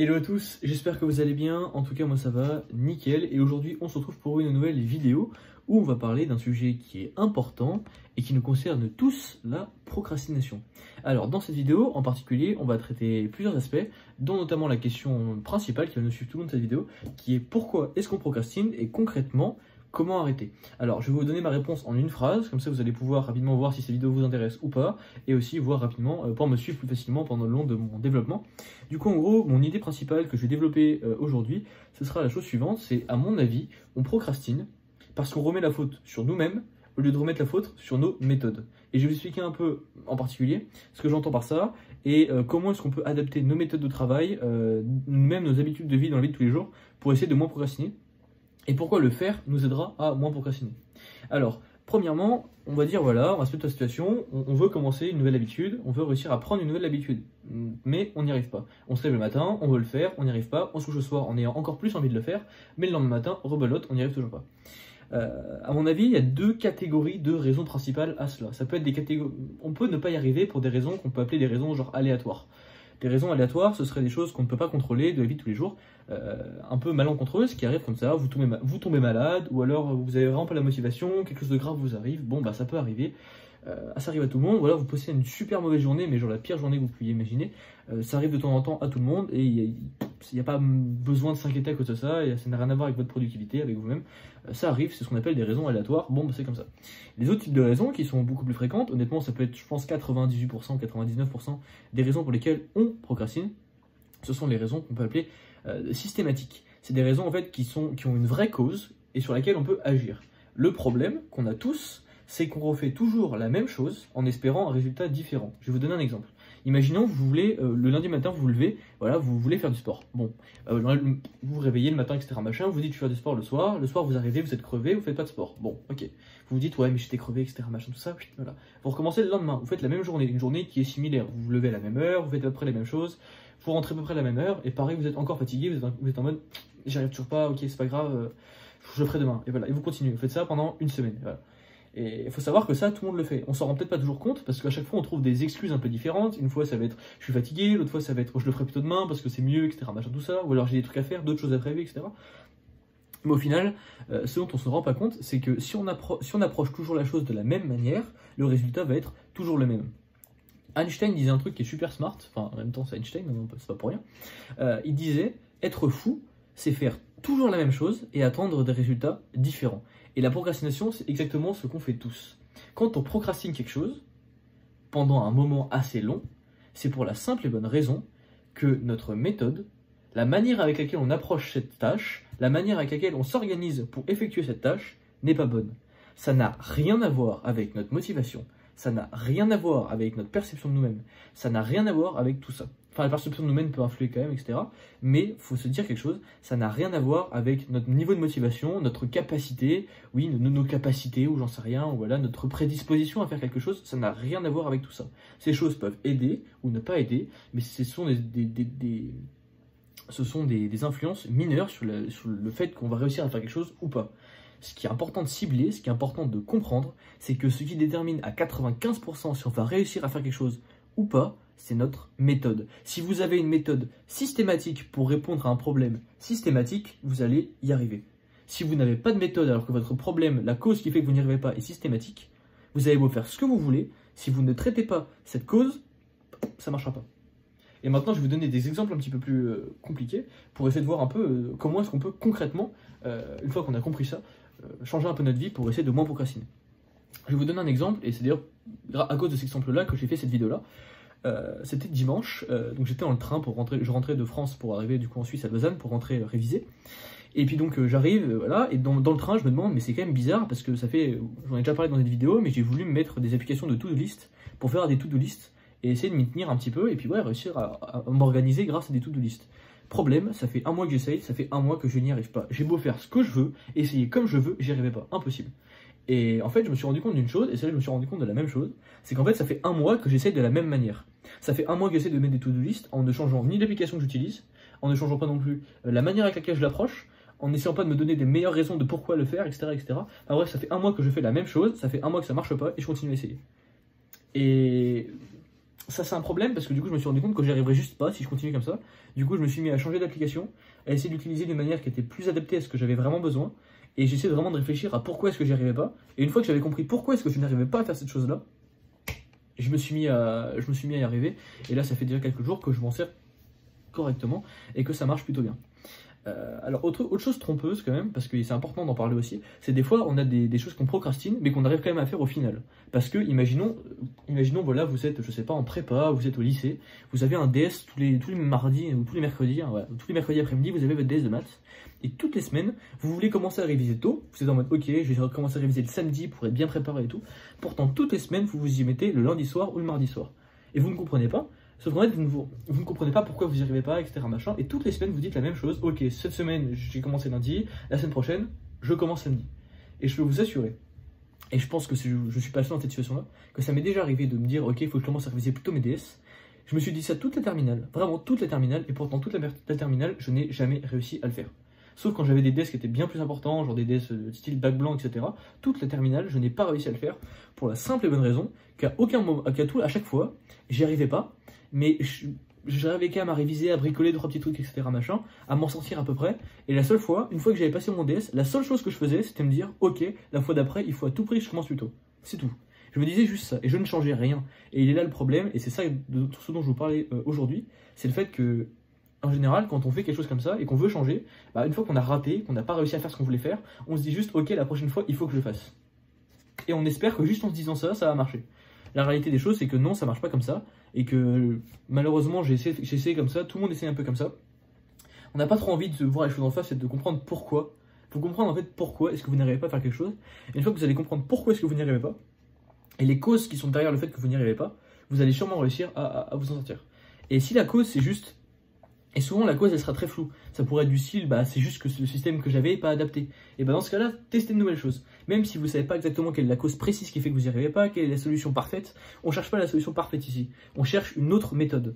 Hello à tous, j'espère que vous allez bien, en tout cas moi ça va, nickel, et aujourd'hui on se retrouve pour une nouvelle vidéo où on va parler d'un sujet qui est important et qui nous concerne tous, la procrastination. Alors dans cette vidéo en particulier, on va traiter plusieurs aspects, dont notamment la question principale qui va nous suivre tout le long de cette vidéo, qui est pourquoi est-ce qu'on procrastine et concrètement, comment arrêter? Alors, je vais vous donner ma réponse en une phrase, comme ça vous allez pouvoir rapidement voir si cette vidéo vous intéresse ou pas, et aussi voir rapidement, pour me suivre plus facilement pendant le long de mon développement. Du coup, en gros, mon idée principale que je vais développer aujourd'hui, ce sera la chose suivante, c'est à mon avis, on procrastine parce qu'on remet la faute sur nous-mêmes, au lieu de remettre la faute sur nos méthodes. Et je vais vous expliquer un peu en particulier ce que j'entends par ça, et comment est-ce qu'on peut adapter nos méthodes de travail, même nos habitudes de vie dans la vie de tous les jours, pour essayer de moins procrastiner. Et pourquoi le faire nous aidera à moins procrastiner. Alors, premièrement, on va dire voilà, on va se mettre dans la situation, on veut commencer une nouvelle habitude, on veut réussir à prendre une nouvelle habitude, mais on n'y arrive pas. On se lève le matin, on veut le faire, on n'y arrive pas, on se couche le soir en ayant encore plus envie de le faire, mais le lendemain matin, rebelote, on n'y arrive toujours pas. À mon avis, il y a deux catégories de raisons principales à cela. Ça peut être des catégories, on peut ne pas y arriver pour des raisons qu'on peut appeler des raisons genre aléatoires. Des raisons aléatoires, ce seraient des choses qu'on ne peut pas contrôler de la vie de tous les jours, un peu malencontreuses, qui arrivent comme ça, vous tombez malade, ou alors vous avez vraiment pas la motivation, quelque chose de grave vous arrive, bon bah ça peut arriver, ça arrive à tout le monde, voilà, vous possédez une super mauvaise journée, mais genre la pire journée que vous pouviez imaginer, ça arrive de temps en temps à tout le monde, et il n'y a pas besoin de s'inquiéter à cause de ça, et ça n'a rien à voir avec votre productivité, avec vous-même, ça arrive, c'est ce qu'on appelle des raisons aléatoires, bon bah c'est comme ça. Les autres types de raisons qui sont beaucoup plus fréquentes, honnêtement ça peut être je pense 98%, 99% des raisons pour lesquelles on procrastine, ce sont les raisons qu'on peut appeler systématiques. C'est des raisons en fait qui ont une vraie cause et sur laquelle on peut agir. Le problème qu'on a tous, c'est qu'on refait toujours la même chose en espérant un résultat différent. Je vais vous donner un exemple. Imaginons que vous voulez, le lundi matin, vous vous levez, voilà, vous voulez faire du sport. Bon, vous vous réveillez le matin, etc. Machin, vous dites je vais faire du sport le soir vous arrivez, vous êtes crevé, vous faites pas de sport. Bon, ok. Vous vous dites ouais mais j'étais crevé, etc. Machin, tout ça, voilà. Vous recommencez le lendemain, vous faites la même journée, une journée qui est similaire. Vous vous levez à la même heure, vous faites à peu près les mêmes choses, vous rentrez à peu près à la même heure, et pareil, vous êtes encore fatigué, vous êtes en mode j'arrive toujours pas, ok c'est pas grave, je le ferai demain. Et voilà, et vous continuez, vous faites ça pendant une semaine, voilà. Et il faut savoir que ça, tout le monde le fait. On s'en rend peut-être pas toujours compte, parce qu'à chaque fois on trouve des excuses un peu différentes. Une fois ça va être je suis fatigué, l'autre fois ça va être je le ferai plutôt demain parce que c'est mieux, etc. Machin, tout ça, ou alors j'ai des trucs à faire, d'autres choses à prévoir, etc. Mais au final, ce dont on se rend pas compte, c'est que si on approche toujours la chose de la même manière, le résultat va être toujours le même. Einstein disait un truc qui est super smart, enfin en même temps c'est Einstein, c'est pas pour rien. Il disait être fou, c'est faire toujours la même chose et attendre des résultats différents. Et la procrastination, c'est exactement ce qu'on fait tous. Quand on procrastine quelque chose, pendant un moment assez long, c'est pour la simple et bonne raison que notre méthode, la manière avec laquelle on approche cette tâche, la manière avec laquelle on s'organise pour effectuer cette tâche, n'est pas bonne. Ça n'a rien à voir avec notre motivation, ça n'a rien à voir avec notre perception de nous-mêmes, ça n'a rien à voir avec tout ça. Enfin, la perception de nous-mêmes peut influer quand même, etc. Mais il faut se dire quelque chose, ça n'a rien à voir avec notre niveau de motivation, notre capacité, oui, nos capacités, ou j'en sais rien, ou voilà, notre prédisposition à faire quelque chose, ça n'a rien à voir avec tout ça. Ces choses peuvent aider ou ne pas aider, mais ce sont des influences mineures sur le fait qu'on va réussir à faire quelque chose ou pas. Ce qui est important de cibler, ce qui est important de comprendre, c'est que ce qui détermine à 95% si on va réussir à faire quelque chose ou pas, c'est notre méthode. Si vous avez une méthode systématique pour répondre à un problème systématique, vous allez y arriver. Si vous n'avez pas de méthode alors que votre problème, la cause qui fait que vous n'y arrivez pas est systématique, vous allez beau faire ce que vous voulez, si vous ne traitez pas cette cause, ça ne marchera pas. Et maintenant, je vais vous donner des exemples un petit peu plus compliqués pour essayer de voir un peu comment est-ce qu'on peut concrètement, une fois qu'on a compris ça, changer un peu notre vie pour essayer de moins procrastiner. Je vais vous donner un exemple, et c'est d'ailleurs à cause de cet exemple-là que j'ai fait cette vidéo-là. C'était dimanche, donc j'étais dans le train pour rentrer, je rentrais de France pour arriver du coup en Suisse à Lausanne pour rentrer réviser. Et puis donc j'arrive, voilà, et dans le train je me demande, mais c'est quand même bizarre parce que ça fait, j'en ai déjà parlé dans cette vidéo, mais j'ai voulu me mettre des applications de to-do list pour faire des to-do list et essayer de m'y tenir un petit peu et puis ouais, réussir à m'organiser grâce à des to-do list. Problème, ça fait un mois que j'essaye, ça fait un mois que je n'y arrive pas. J'ai beau faire ce que je veux, essayer comme je veux, j'y arrivais pas, impossible. Et en fait, je me suis rendu compte d'une chose, et c'est là que je me suis rendu compte de la même chose, c'est qu'en fait, ça fait un mois que j'essaye de la même manière. Ça fait un mois que j'essaie de mettre des to-do list en ne changeant ni l'application que j'utilise, en ne changeant pas non plus la manière avec laquelle je l'approche, en n'essayant pas de me donner des meilleures raisons de pourquoi le faire, etc. etc. Enfin, bref, ça fait un mois que je fais la même chose, ça fait un mois que ça marche pas, et je continue à essayer. Et ça c'est un problème parce que du coup je me suis rendu compte que j'y arriverais juste pas si je continuais comme ça. Du coup je me suis mis à changer d'application, à essayer d'utiliser d'une manière qui était plus adaptée à ce que j'avais vraiment besoin. Et j'essaie vraiment de réfléchir à pourquoi est-ce que j'y arrivais pas. Et une fois que j'avais compris pourquoi est-ce que je n'arrivais pas à faire cette chose-là, je me suis mis à y arriver. Et là ça fait déjà quelques jours que je m'en sers correctement et que ça marche plutôt bien. Alors autre chose trompeuse quand même, parce que c'est important d'en parler aussi, c'est des fois on a des choses qu'on procrastine mais qu'on arrive quand même à faire au final. Parce que imaginons voilà, vous êtes, je sais pas, en prépa, vous êtes au lycée, vous avez un DS tous les mardis ou tous les mercredis, hein, ouais, tous les mercredis après-midi vous avez votre DS de maths, et toutes les semaines vous voulez commencer à réviser tôt, vous êtes en mode ok, je vais commencer à réviser le samedi pour être bien préparé et tout, pourtant toutes les semaines vous vous y mettez le lundi soir ou le mardi soir, et vous ne comprenez pas. Sauf qu'en fait, vous ne comprenez pas pourquoi vous n'y arrivez pas, etc. Machin, et toutes les semaines, vous dites la même chose. Ok, cette semaine, j'ai commencé lundi, la semaine prochaine, je commence samedi. Et je peux vous assurer, et je pense que je suis pas seul dans cette situation-là, que ça m'est déjà arrivé de me dire, ok, il faut que je commence à réviser plutôt mes DS. Je me suis dit ça toute la terminale, vraiment toute la terminale, et pourtant toute la terminale, je n'ai jamais réussi à le faire. Sauf quand j'avais des DS qui étaient bien plus importants, genre des DS style bac blanc, etc. Toute la terminale, je n'ai pas réussi à le faire, pour la simple et bonne raison qu'à aucun moment, à chaque fois, j'y arrivais pas. Mais j'arrivais quand même à réviser, à bricoler 2-3 petits trucs, etc. machin, à m'en sortir à peu près. Et la seule fois, une fois que j'avais passé mon DS, la seule chose que je faisais, c'était me dire, ok, la fois d'après, il faut à tout prix que je commence plus tôt. C'est tout. Je me disais juste ça, et je ne changeais rien. Et il est là le problème, et c'est ça ce dont je vous parlais aujourd'hui, c'est le fait que, en général, quand on fait quelque chose comme ça, et qu'on veut changer, bah, une fois qu'on a raté, qu'on n'a pas réussi à faire ce qu'on voulait faire, on se dit juste, ok, la prochaine fois, il faut que je le fasse. Et on espère que juste en se disant ça, ça va marcher. La réalité des choses, c'est que non, ça marche pas comme ça, et que malheureusement, j'ai essayé comme ça, tout le monde essaie un peu comme ça. On n'a pas trop envie de voir les choses en face et de comprendre pourquoi. Pour comprendre en fait pourquoi est-ce que vous n'arrivez pas à faire quelque chose. Et une fois que vous allez comprendre pourquoi est-ce que vous n'y arrivez pas, et les causes qui sont derrière le fait que vous n'y arrivez pas, vous allez sûrement réussir à vous en sortir. Et si la cause c'est juste, et souvent la cause elle sera très floue, ça pourrait être du style, bah c'est juste que le système que j'avais n'est pas adapté. Et bah dans ce cas-là, testez de nouvelles choses. Même si vous ne savez pas exactement quelle est la cause précise qui fait que vous n'y arrivez pas, quelle est la solution parfaite, on ne cherche pas la solution parfaite ici, on cherche une autre méthode.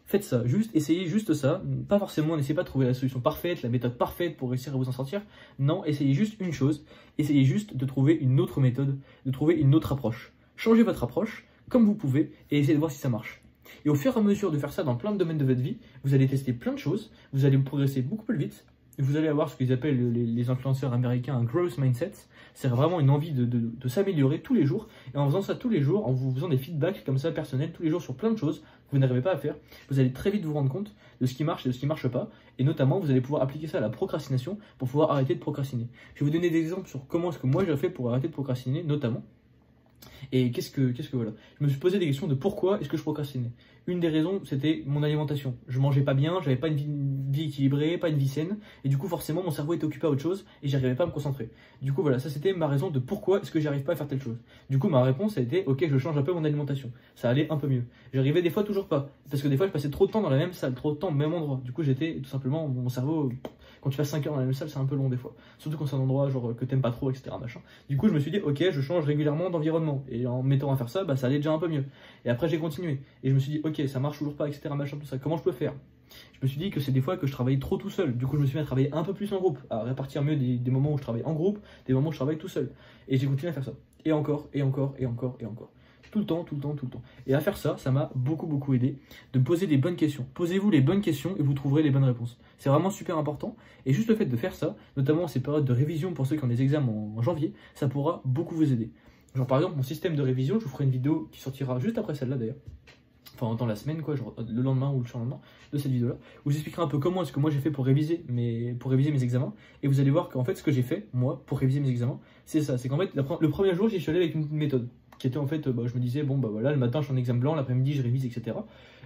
Faites ça, juste essayez juste ça, pas forcément, n'essayez pas de trouver la solution parfaite, la méthode parfaite pour réussir à vous en sortir. Non, essayez juste une chose, essayez juste de trouver une autre méthode, de trouver une autre approche. Changez votre approche comme vous pouvez et essayez de voir si ça marche. Et au fur et à mesure de faire ça dans plein de domaines de votre vie, vous allez tester plein de choses, vous allez progresser beaucoup plus vite, et vous allez avoir ce qu'ils appellent les influenceurs américains un growth mindset. C'est vraiment une envie de s'améliorer tous les jours, et en faisant ça tous les jours, en vous faisant des feedbacks comme ça personnels tous les jours sur plein de choses que vous n'arrivez pas à faire, vous allez très vite vous rendre compte de ce qui marche et de ce qui ne marche pas, et notamment vous allez pouvoir appliquer ça à la procrastination pour pouvoir arrêter de procrastiner. Je vais vous donner des exemples sur comment est-ce que moi j'ai fait pour arrêter de procrastiner, notamment. Et qu'est-ce que voilà. Je me suis posé des questions de pourquoi est-ce que je procrastinais. Une des raisons, c'était mon alimentation. Je mangeais pas bien, j'avais pas une vie équilibrée, pas une vie saine, et du coup forcément mon cerveau était occupé à autre chose et j'arrivais pas à me concentrer. Du coup voilà, ça c'était ma raison de pourquoi est-ce que j'arrive pas à faire telle chose. Du coup ma réponse a été ok, je change un peu mon alimentation. Ça allait un peu mieux. J'arrivais des fois toujours pas, parce que des fois je passais trop de temps dans la même salle, trop de temps au même endroit. Du coup j'étais tout simplement, mon cerveau, quand tu passes 5 heures dans la même salle, c'est un peu long des fois. Surtout quand c'est un endroit genre que t'aimes pas trop, etc. Machin. Du coup je me suis dit ok, je change régulièrement d'environnement, et en me mettant à faire ça, bah ça allait déjà un peu mieux. Et après j'ai continué, et je me suis dit ok, ça marche toujours pas, etc. Machin, tout ça. Comment je peux faire? Je me suis dit que c'est des fois que je travaillais trop tout seul. Du coup, je me suis mis à travailler un peu plus en groupe, à répartir mieux des moments où je travaille en groupe, des moments où je travaille tout seul. Et j'ai continué à faire ça. Et encore, et encore, et encore, et encore. Tout le temps, tout le temps, tout le temps. Et à faire ça, ça m'a beaucoup aidé de me poser des bonnes questions. Posez-vous les bonnes questions et vous trouverez les bonnes réponses. C'est vraiment super important. Et juste le fait de faire ça, notamment en ces périodes de révision pour ceux qui ont des examens en janvier, ça pourra beaucoup vous aider. Genre par exemple, mon système de révision, je vous ferai une vidéo qui sortira juste après celle-là d'ailleurs. Enfin dans la semaine quoi, genre le lendemain ou le surlendemain de cette vidéo là, où j'expliquerai un peu comment est-ce que moi j'ai fait pour réviser mes examens, et vous allez voir qu'en fait ce que j'ai fait moi pour réviser mes examens, c'est ça, c'est qu'en fait le premier jour j'y suis allé avec une méthode qui était en fait, je me disais bon bah voilà, le matin je suis en examen blanc, l'après-midi je révise, etc.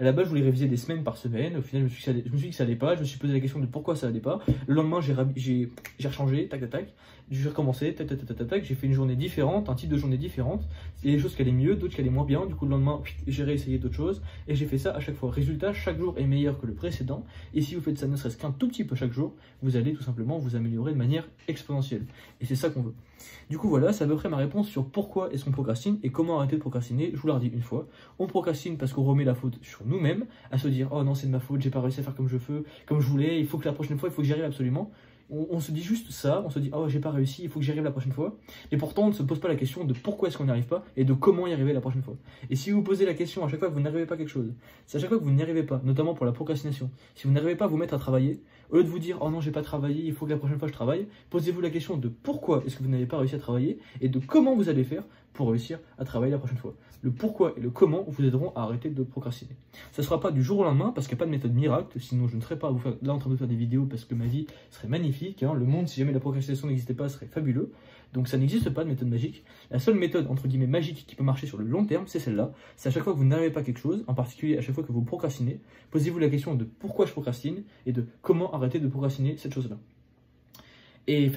À la base je voulais réviser des semaines par semaine, au final je me suis dit que ça allait pas, je me suis posé la question de pourquoi ça allait pas, le lendemain j'ai rechangé, tac tac tac, j'ai recommencé, tac tac tac tac tac, j'ai fait une journée différente, un type de journée différente, il y a des choses qui allaient mieux, d'autres qui allaient moins bien, du coup le lendemain j'ai réessayé d'autres choses, et j'ai fait ça à chaque fois. Résultat, chaque jour est meilleur que le précédent, et si vous faites ça ne serait-ce qu'un tout petit peu chaque jour, vous allez tout simplement vous améliorer de manière exponentielle, et c'est ça qu'on veut. Du coup voilà, c'est à peu près ma réponse sur pourquoi est-ce qu'on procrastine et comment arrêter de procrastiner. Je vous l'ai redit une fois, on procrastine parce qu'on remet la faute sur nous-mêmes, à se dire oh non c'est de ma faute, j'ai pas réussi à faire comme je voulais, il faut que la prochaine fois, il faut que j'y arrive absolument. On se dit juste ça, on se dit oh j'ai pas réussi, il faut que j'y arrive la prochaine fois. Et pourtant on ne se pose pas la question de pourquoi est-ce qu'on n'y arrive pas et de comment y arriver la prochaine fois. Et si vous posez la question à chaque fois que vous n'arrivez pas à quelque chose, c'est à chaque fois que vous n'y arrivez pas, notamment pour la procrastination. Si vous n'arrivez pas à vous mettre à travailler, au lieu de vous dire oh non j'ai pas travaillé, il faut que la prochaine fois je travaille, posez-vous la question de pourquoi est-ce que vous n'avez pas réussi à travailler et de comment vous allez faire pour réussir à travailler la prochaine fois. Le pourquoi et le comment vous aideront à arrêter de procrastiner. Ça ne sera pas du jour au lendemain parce qu'il n'y a pas de méthode miracle, sinon je ne serais pas là en train de faire des vidéos parce que ma vie serait magnifique. Hein. Le monde, si jamais la procrastination n'existait pas, serait fabuleux. Donc ça n'existe pas de méthode magique. La seule méthode entre guillemets magique qui peut marcher sur le long terme, c'est celle-là. C'est à chaque fois que vous n'arrivez pas à quelque chose, en particulier à chaque fois que vous procrastinez, posez-vous la question de pourquoi je procrastine et de comment arrêter de procrastiner cette chose-là. Et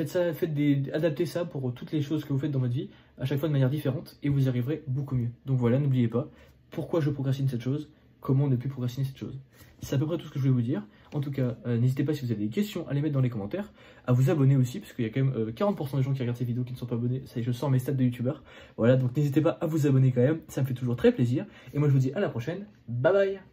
adaptez ça pour toutes les choses que vous faites dans votre vie, à chaque fois de manière différente, et vous y arriverez beaucoup mieux. Donc voilà, n'oubliez pas, pourquoi je procrastine cette chose, comment ne plus procrastiner cette chose. C'est à peu près tout ce que je voulais vous dire. En tout cas, n'hésitez pas si vous avez des questions à les mettre dans les commentaires, à vous abonner aussi, parce qu'il y a quand même 40% des gens qui regardent ces vidéos qui ne sont pas abonnés, ça y est, je sens mes stats de youtubeurs. Voilà, donc n'hésitez pas à vous abonner quand même, ça me fait toujours très plaisir. Et moi je vous dis à la prochaine, bye bye.